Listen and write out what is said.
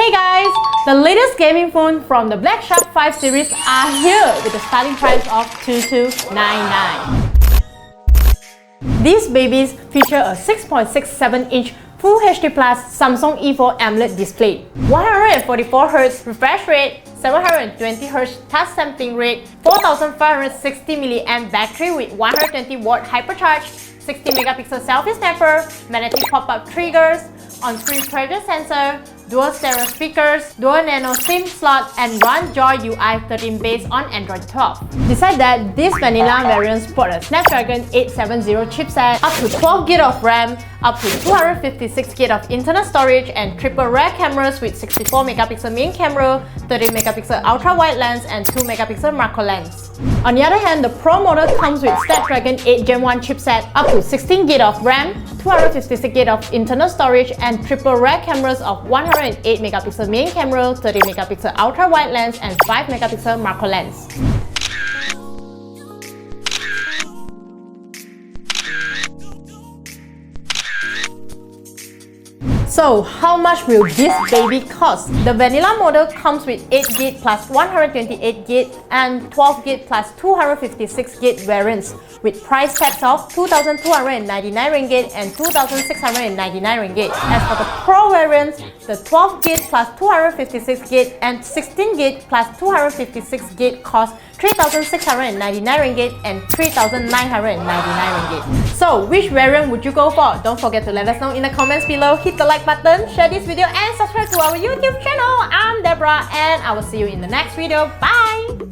Hey guys! The latest gaming phone from the Black Shark 5 series are here with a starting price of $2299. These babies feature a 6.67-inch Full HD Plus Samsung E4 AMOLED display, 144Hz refresh rate, 720Hz touch sampling rate, 4560 mAh battery with 120-watt hypercharge, 60-megapixel selfie snapper, magnetic pop-up triggers, on-screen pressure sensor, dual stereo speakers, dual nano SIM slot, and run Joy UI 13 based on Android 12. Besides that, this vanilla variant sport a Snapdragon 870 chipset, up to 12GB of RAM, up to 256GB of internal storage, and triple rear cameras with 64-megapixel main camera, 30-megapixel ultra-wide lens, and 2-megapixel macro lens. On the other hand, the Pro model comes with Snapdragon 8 Gen 1 chipset, up to 16GB of RAM, 256GB of internal storage, and triple rear cameras of 108-megapixel main camera, 30-megapixel ultra-wide lens, and 5-megapixel macro lens. So, how much will this baby cost? The vanilla model comes with 8GB plus 128GB and 12GB plus 256GB variants with price tags of ringgit 2,299 and 2,699 ringgit. As for the Pro variants, the 12GB plus 256GB and 16GB plus 256GB cost 3,699 ringgit and 3,999 ringgit. So, which variant would you go for? Don't forget to let us know in the comments below. Hit the like button, share this video, and subscribe to our YouTube channel. I'm Deborah, and I will see you in the next video. Bye!